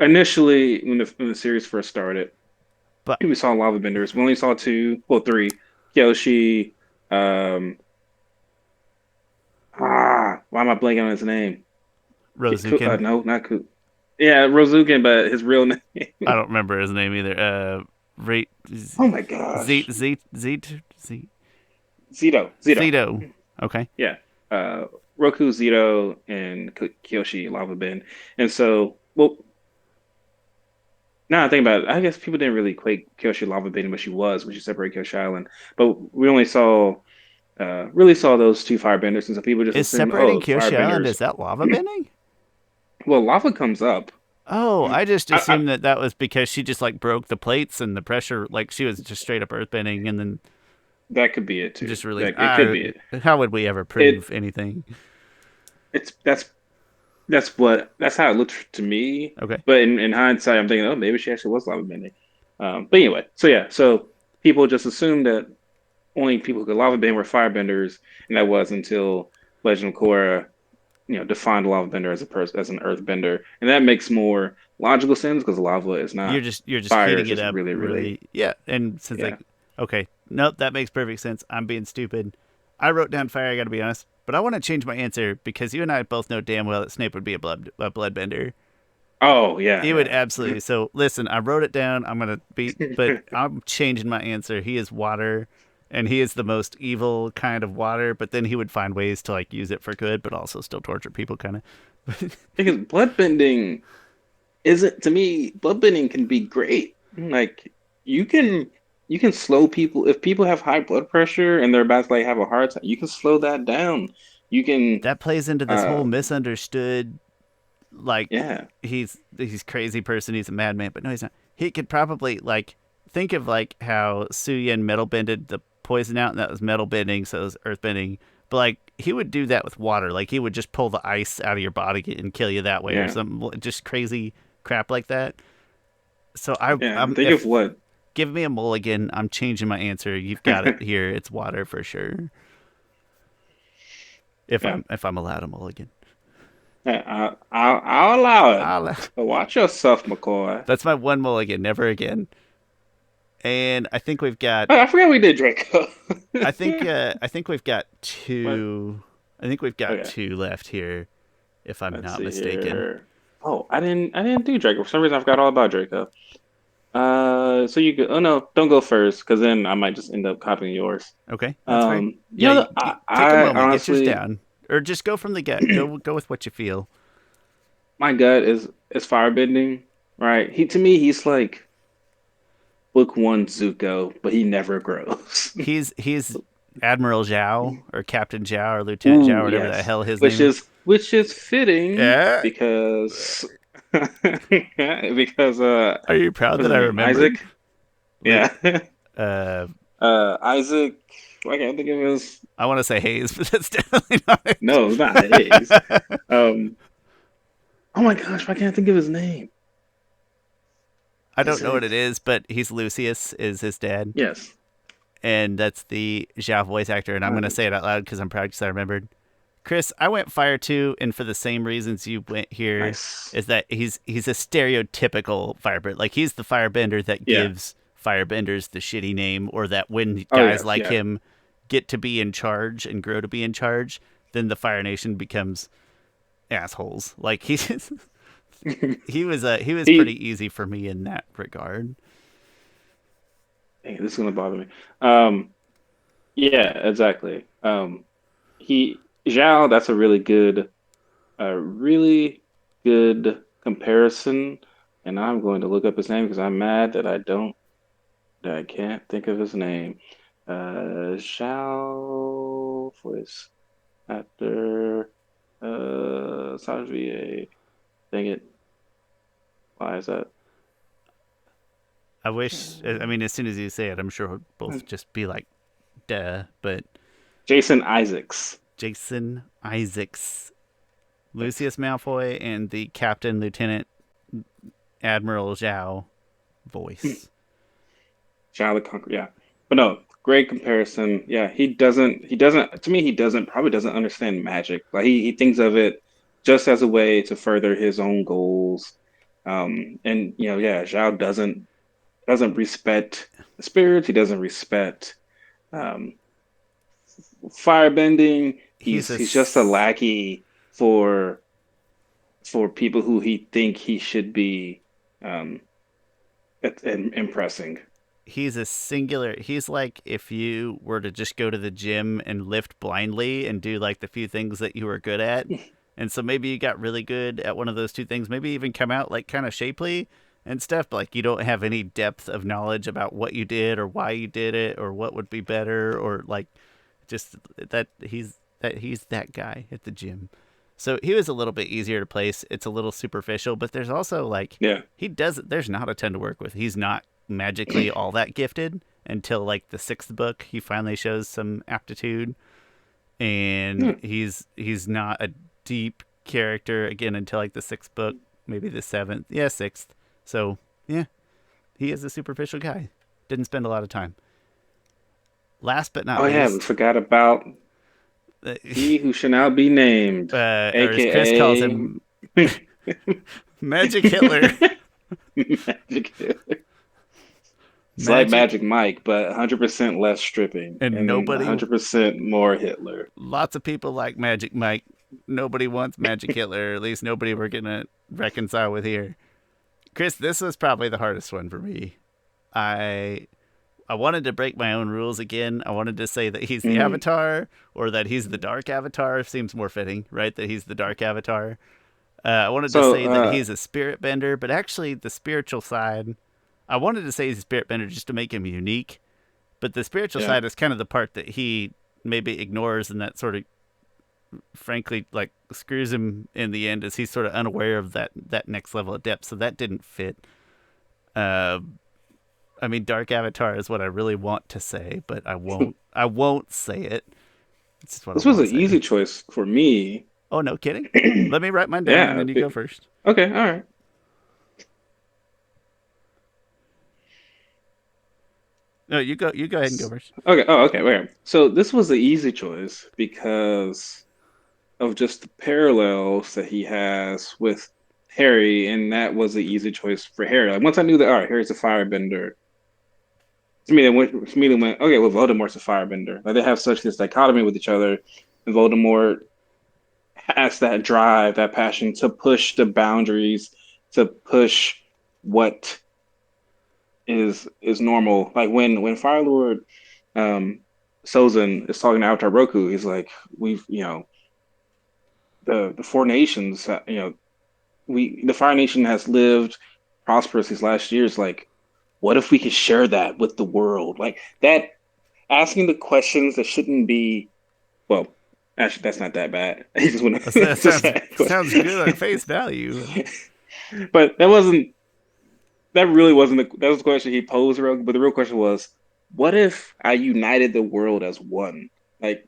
initially, when the series first started, but we saw lava benders. We only saw two, well, three. Kyoshi. Um, why am I blanking on his name? Rozukin. No, not Ku. Yeah, Rozukin, but his real name. I don't remember his name either. Rate Oh my gosh, Z Zito. Zito. Okay. Yeah, Roku, Zito, and Kyoshi lava bend. And so, well, now I think about it, I guess people didn't really equate Kyoshi lava bending, but she was when she separated Kyoshi Island. But we only saw really saw those two firebenders, and so people just Is assumed, separating oh, Kyoshi Island, firebenders. is that lava bending? Well, lava comes up. Oh, Mm, I just I, assumed that was because she just like broke the plates and the pressure, like she was just straight up earth bending and then that could be it too. just released. That it could be it. How would we ever It prove anything? it's that's how it looked to me. Okay. But in hindsight, I'm thinking, oh, maybe she actually was lava bending. But anyway, so yeah, so people just assumed that only people who could lava bend were firebenders, and that was until Legend of Korra, defined a lava bender as a person as an earth bender, and that makes more logical sense because lava is You're not just fire; heating it's it just up really, really, really. Yeah, and since yeah. like okay, nope, that makes perfect sense. I'm being stupid. I wrote down fire, I got to be honest, but I want to change my answer because you and I both know damn well that Snape would be a bloodbender. Oh yeah, He would yeah. absolutely. So listen, I wrote it down. I'm gonna be, but I'm changing my answer. He is water, and he is the most evil kind of water. But then he would find ways to like use it for good, but also still torture people, kind of. Because bloodbending isn't to me. Bloodbending can be great. Like you can you can slow people if people have high blood pressure and they're about to like have a heart attack. You can slow that down. You can, That plays into this whole uh, misunderstood. Like yeah, he's crazy person. He's a madman, but no, he's not. He could probably like think of like how Suyin metal bended the poison out, and that was metal bending, so it was earth bending. But like he would do that with water. Like he would just pull the ice out of your body and kill you that way, or yeah, something just crazy crap like that. So yeah. I'm Think of if what give me a mulligan, I'm changing my answer. You've got it here. It's water for sure. yeah. If I'm allowed a mulligan, I'll allow it. I'll, But watch yourself, McCoy. that's my one mulligan. Never again. And I think we've got Oh, I forgot we did Draco. I think we've got What? two. I think we've got Okay, two left here, if I'm let's not see mistaken. here. Oh, I didn't do Draco. For some reason, I forgot all about Draco. So you go. Oh no, don't go first, because then I might just end up copying yours. Okay, that's fair. Yeah, take a I moment, get yours honestly, down, or just go from the get. Go with what you feel. my gut is firebending, right? To me, he's like book one Zuko, but he never grows. He's Admiral Zhao or Captain Zhao or Lieutenant Zhao or Ooh, whatever the yes, hell his which name is. is fitting Yeah. because because Are you proud what's that his I name? remembered? Isaac? Lu- Yeah. uh, Isaac. I can't think of his. I want to say Hayes, but that's definitely not it. No, it's not his. Um. Oh my gosh, I can't think of his name. I don't know what it Isaac. is, but he's Lucius, is his dad. Yes. And that's the Zhao voice actor. And I'm going to say it out loud because I'm proud because I remembered. Chris, I went fire too, and for the same reasons you went here, Nice. is that he's a stereotypical firebender. Like he's the firebender that Yeah. gives firebenders the shitty name, or that when Oh guys yes. like Yeah. him get to be in charge and grow to be in charge, then the Fire Nation becomes assholes. Like he was pretty he. easy for me in that regard. Dang, this is gonna bother me. Um. Yeah. Exactly. He Zhao. That's a really good comparison. And I'm going to look up his name because I'm mad that I can't think of his name. Shao voice actor, Saj VA. Dang it. Why is that? I wish. I mean, as soon as you say it, I'm sure we'll both just be like, "Duh." But Jason Isaacs. Jason Isaacs, Yes. Lucius Malfoy, and the Captain Lieutenant Admiral Zhao voice. Child the Conqueror. Yeah. But no, great comparison. Yeah, to me, he probably doesn't understand magic. Like he thinks of it just as a way to further his own goals. And yeah, Zhao doesn't respect the spirits. He doesn't respect um, firebending. He's a He's just a lackey for people who he think he should be um, impressing. he's a singular. He's like if you were to just go to the gym and lift blindly and do like the few things that you were good at. And so maybe you got really good at one of those two things, maybe even come out like kind of shapely and stuff, but like you don't have any depth of knowledge about what you did or why you did it or what would be better or like just he's that guy at the gym. So he was a little bit easier to place. It's a little superficial, but there's also like Yeah. he does there's not a ton to work with. He's not magically all that gifted until like the sixth book. He finally shows some aptitude, and Hmm. he's not a deep character again until like the sixth book, maybe the seventh. Yeah, sixth. So yeah, he is a superficial guy. Didn't spend a lot of time. Last but not Oh yeah, we least, forgot about he who shall now be named, or as Chris calls aka him, Magic Hitler. Magic Hitler. It's like Magic Magic Mike, but 100% less stripping and and nobody 100% more Hitler. lots of people like Magic Mike. Nobody wants Magic Hitler, or at least nobody we're gonna reconcile with here. Chris, this was probably the hardest one for me. I I wanted to break my own rules again. I wanted to say that he's the Hmm. Avatar or that he's the Dark Avatar. Seems more fitting, right? That he's the Dark Avatar. I wanted to So, say that he's a Spirit Bender, but actually the spiritual side. I wanted to say he's a Spirit Bender just to make him unique, but the spiritual yeah. side is kind of the part that he maybe ignores and that sort of frankly like screws him in the end as he's sort of unaware of that next level of depth. So that didn't fit. Uh, I mean, Dark Avatar is what I really want to say, but I won't. I won't say it. It's just what I This was won't an say. easy choice for me. Oh, no kidding. Let me write mine down and Yeah. then you go first. Okay, all right. No, you go. You go ahead and go first. Okay. Oh, okay. Wait. So this was the easy choice because of just the parallels that he has with Harry, and that was the easy choice for Harry. Like once I knew that, all right, Harry's a firebender. To me, they went, okay, well, Voldemort's a firebender. Like they have such this dichotomy with each other, and Voldemort has that drive, that passion to push the boundaries, to push what is normal. Like when Firelord um Sozin is talking to Avatar Roku, he's like, we've the four nations, the Fire Nation has lived prosperous these last years. Like, what if we could share that with the world? Like that, asking the questions that shouldn't be. Well, actually, that's not that bad. He just went That to sounds say, sounds good at face value. but that wasn't. That really wasn't that was the question he posed, but the real question was, what if I united the world as one? Like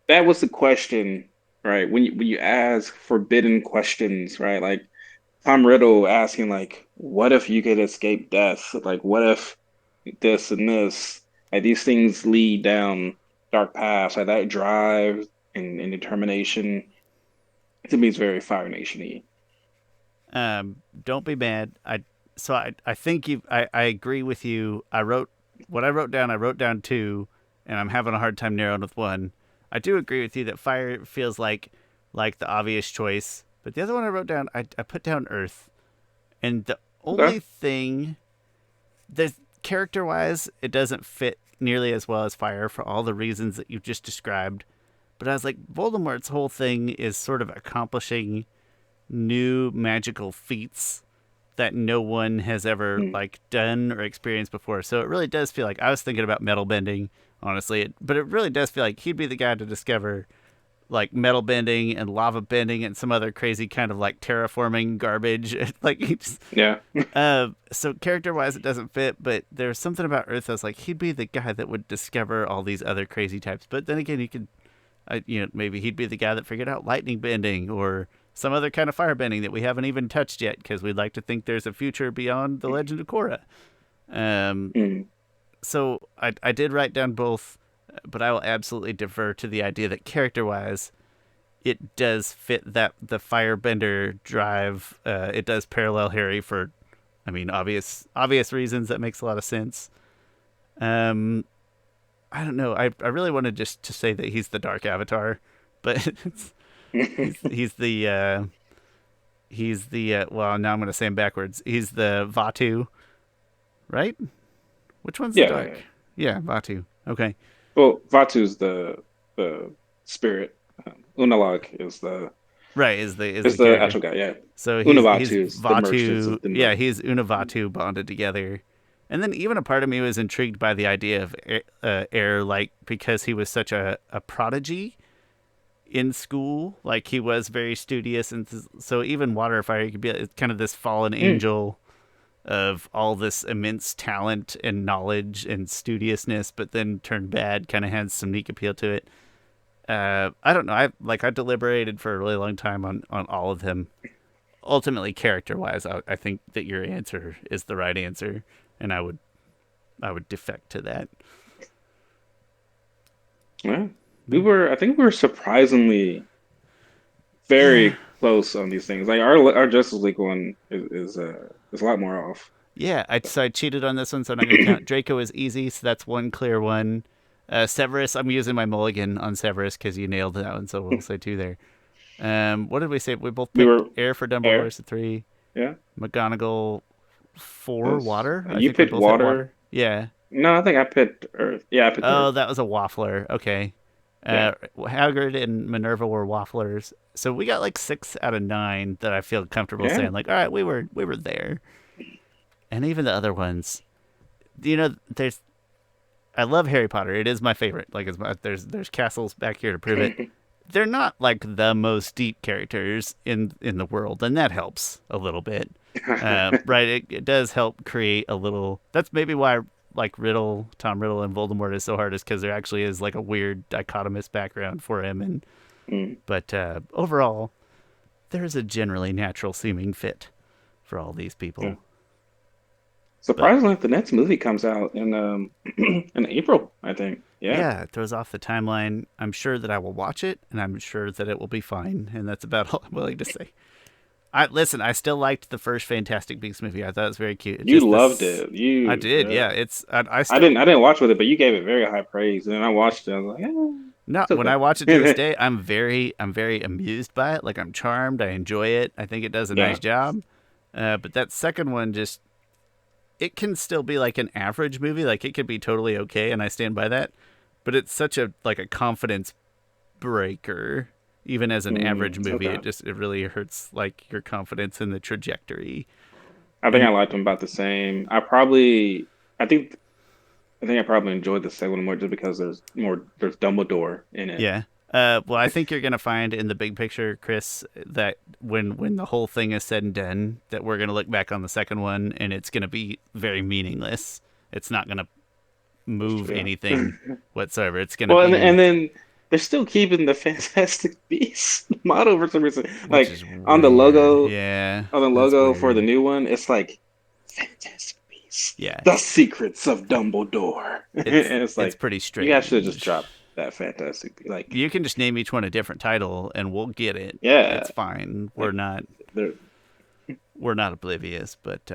that was the question, right? When you ask forbidden questions, right? Like Tom Riddle asking like, what if you could escape death? Like what if this and this? Like these things lead down dark paths. Like that drive and determination to me is very Fire Nation-y. Don't be mad. I think you. I agree with you. I wrote what I wrote down. I wrote down two, and I'm having a hard time narrowing with one. I do agree with you that fire feels like the obvious choice, but the other one I wrote down, I put down Earth, and the Okay. only thing the character wise, it doesn't fit nearly as well as fire for all the reasons that you've just described. But I was like, Voldemort's whole thing is sort of accomplishing new magical feats that no one has ever Mm. like done or experienced before. So it really does feel like I was thinking about metal bending, honestly, but it really does feel like he'd be the guy to discover like metal bending and lava bending and some other crazy kind of like terraforming garbage. Like he just, Yeah. so character wise, it doesn't fit, but there's something about Earth that's like he'd be the guy that would discover all these other crazy types. But then again, he could, maybe he'd be the guy that figured out lightning bending or some other kind of fire bending that we haven't even touched yet because we'd like to think there's a future beyond the Legend of Korra. Um, Mm. so I did write down both, but I will absolutely defer to the idea that character wise, it does fit that the firebender drive. It does parallel Harry for, I mean, obvious reasons. That makes a lot of sense. Um, I don't know. I really wanted just to say that he's the Dark Avatar, but he's the well, now I'm going to say him backwards. He's the Vatu, right? Which one's the Yeah, yeah. dark? Yeah, Vatu. Okay. Well, Vatu's the spirit. Unalaq Right, is is the the character. actual guy. Yeah. So he's Unavatu is the merchants Vatu. of the Yeah, north. he's Unavatu bonded together. And then even a part of me was intrigued by the idea of Air, like because he was such a prodigy in school, like he was very studious, and so even Water Fire could be kind of this fallen Mm. angel of all this immense talent and knowledge and studiousness, but then turned bad. Kind of has some unique appeal to it. I don't know. I deliberated for a really long time on all of them. Ultimately, character wise, I think that your answer is the right answer, and I would defect to that. Yeah. I think we were surprisingly Yeah, very close on these things. Like our Justice League one is a lot more off. yeah. I cheated on this one, so I'm not gonna count. Draco is easy, so that's one clear one. Severus, I'm using my mulligan on Severus because you nailed that one, so we'll say two there. What did we say? We both We picked were air for air. Dumbledore's a 3. Yeah. McGonagall 4 Yes. water. I You think we picked both had water. water. Yeah. No, I think I picked Earth. Yeah, I picked Oh, Earth. that was a waffler. Okay. Yeah. Hagrid and Minerva were wafflers. So we got like 6 out of 9 that I feel comfortable Yeah. saying like, all right, we were there. And even the other ones, there's I love Harry Potter. It is my favorite. Like there's castles back here to prove it. They're not like the most deep characters in the world, and that helps a little bit. Right? It does help create a little. That's maybe why like Tom Riddle, and Voldemort is so hard, is because there actually is like a weird dichotomous background for him, and Mm. but overall, there's a generally natural seeming fit for all these Yeah. people. But Surprisingly, the next movie comes out in in April, I think. Yeah. yeah, it throws off the timeline. I'm sure that I will watch it, and I'm sure that it will be fine, and that's about all I'm willing to say. I still liked the first Fantastic Beasts movie. I thought it was very cute. It's You just loved this. it. I You did, yeah. yeah. I still I didn't watch with it, but you gave it very high praise. And then I watched it. I was like, no. it's When I okay. watch it to this day, I'm very amused by it. Like I'm charmed. I enjoy it. I think it does a nice Yeah. job. But that second one just it can still be like an average movie. Like it could be totally okay, and I stand by that. But it's such a confidence breaker. Even as an average movie, Okay. it really hurts like your confidence in the trajectory. I think I And liked them about the same. I think I probably enjoyed the second one more just because there's Dumbledore in it. yeah. Well, I think you're gonna find in the big picture, Chris, that when the whole thing is said and done, that we're gonna look back on the second one and it's gonna be very meaningless. It's not gonna That's move true. anything whatsoever. It's gonna Well, be, and then they're still keeping the Fantastic Beasts motto for some reason. which Like is on the weird. logo, Yeah, on the that's logo for the weird. new one, it's like Fantastic Beasts, Yeah, the secrets of Dumbledore, and it's it's like pretty you guys should have just strange. dropped that Like, You can just name each one a different title and we'll get it. yeah, It's fine. We're like not they're we're not oblivious, but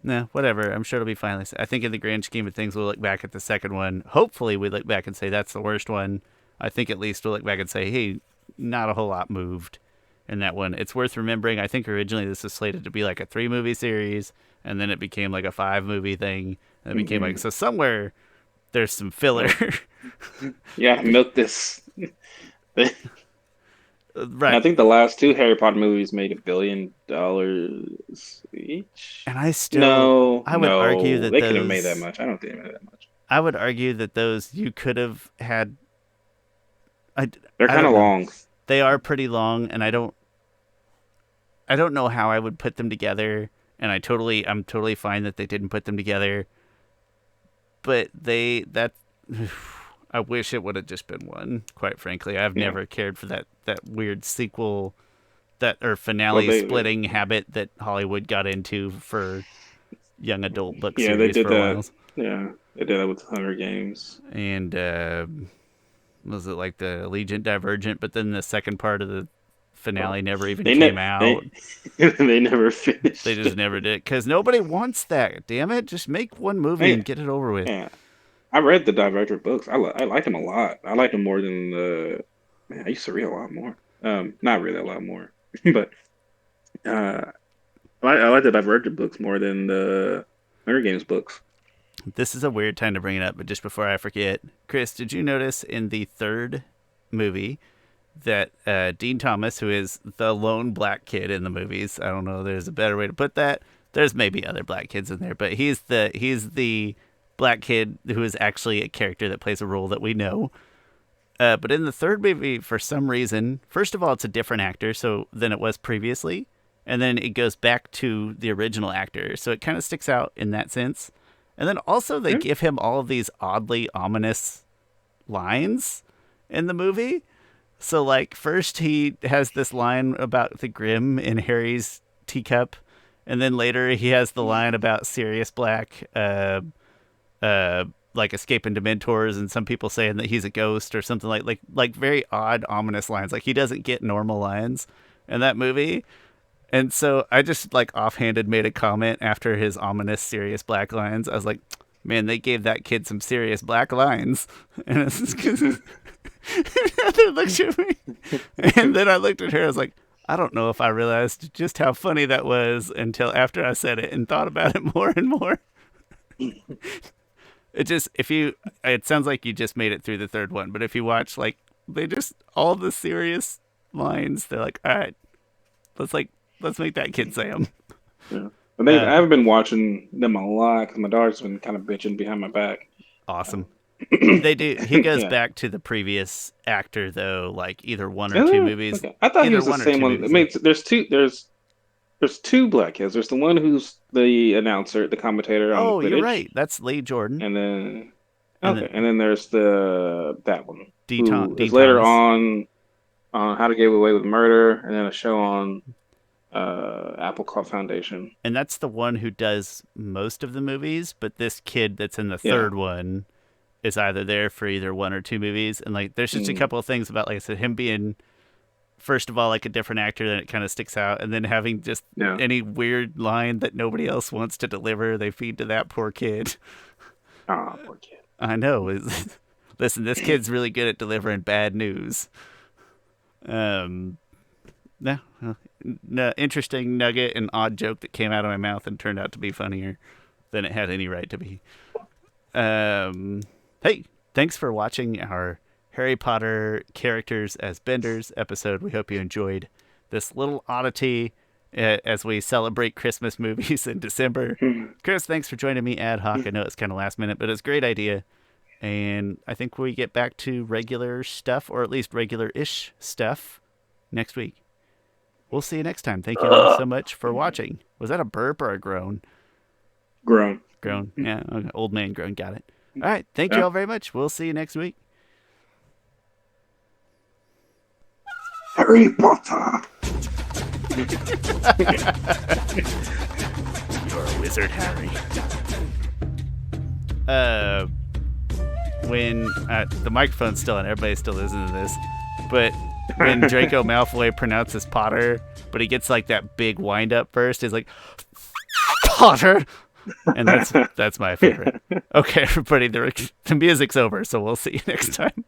no, whatever. I'm sure it'll be fine. I think in the grand scheme of things, we'll look back at the second one. Hopefully, we look back and say that's the worst one. I think at least we'll look back and say, hey, not a whole lot moved in that one. It's worth remembering. I think originally this was slated to be like a 3-movie series, and then it became like a 5-movie thing. And it became like, mm-mm. so somewhere there's some filler. Like, yeah, milk this. And I Right. think the last two Harry Potter movies made $1 billion each. And No, I would argue no, that they couldn't have made that those, much. I don't think they made that much. I would argue that those you could have had. I, They're I kind don't of know. long. They are pretty long, and I don't know how I would put them together. And I'm totally fine that they didn't put them together. But I wish it would have just been one. Quite frankly, I've Yeah. never cared for that weird sequel, or Well, finale splitting habit that Hollywood got into for young adult book yeah, they series did for a that. while. Yeah, they did that with Hunger Games. And was it like the Allegiant Divergent? But then the second part of the finale never even They came ne out. they they never They finished just it. never did because nobody wants that. Damn it! Just make one movie I, and get it over with. yeah, I read the Divergent books. I like them a lot. I like them more than the. Man, I used to read a lot more. Not really a lot more, but uh, I like the Divergent books more than the Hunger Games books. This is a weird time to bring it up, but just before I forget, Chris, did you notice in the third movie that Dean Thomas, who is the lone black kid in the movies, I don't know, there's a better way to put that. There's maybe other black kids in there, but he's the black kid who is actually a character that plays a role that we know. But in the third movie, for some reason, first of all, it's a different actor than it was previously, and then it goes back to the original actor, so it kind of sticks out in that sense. And then also they Yeah. give him all of these oddly ominous lines in the movie. So like first he has this line about the Grim in Harry's teacup, and then later he has the line about Sirius Black, like escaping Dementors, and some people saying that he's a ghost or something like very odd, ominous lines. Like he doesn't get normal lines in that movie. And so I just like offhanded made a comment after his ominous Sirius Black lines. I was like, man, they gave that kid some serious black lines. And it's just because Heather looked at me. And then I looked at her. I was like, I don't know if I realized just how funny that was until after I said it and thought about it more and more. It sounds like you just made it through the third one, but if you watch, like, all the serious lines, they're like, all right, let's make that kid say them. Yeah. But I Uh, haven't been watching them a lot because my daughter's been kind of bitching behind my back. awesome. They do. He goes Yeah. back to the previous actor though, like either one or Is two it? movies. Okay. I thought he Either was the one or same two one. I movies. mean, there's two black kids. There's the one who's the announcer, the commentator on the Oh, you're Quidditch, right. That's Lee Jordan, and then and then okay, and then there's that one who Dean is later Thomas, on How to Get Away with Murder, and then a show on Applecroft Foundation. and that's the one who does most of the movies. But this kid that's in the Yeah. third one is either there for either one or two movies. And like, there's just a Mm. couple of things about, like I said, him being first of all like a different actor, then it kind of sticks out, and then having just Yeah. any weird line that nobody else wants to deliver, they feed to that poor kid. Ah, poor kid. I know. Listen, this kid's really good at delivering bad news. No, no, interesting nugget and odd joke that came out of my mouth and turned out to be funnier than it had any right to be. Hey, thanks for watching our Harry Potter characters as Benders episode. We hope you enjoyed this little oddity as we celebrate Christmas movies in December. Chris, thanks for joining me ad hoc. I know it's kind of last minute, but it's a great idea. And I think we get back to regular stuff, or at least regular-ish stuff, next week. We'll see you next time. Thank you all so much for watching. Was that a burp or a groan? Grown. Groan. Yeah, okay. Old man groan. Got it. All right. Thank you Yeah. all very much. We'll see you next week. Harry Potter. You're a wizard, Harry. When the microphone's still on, everybody's still listening to this, but when Draco Malfoy pronounces Potter, but he gets like that big wind up first, he's like Potter, and that's my favorite. Okay, everybody, the music's over, so we'll see you next time.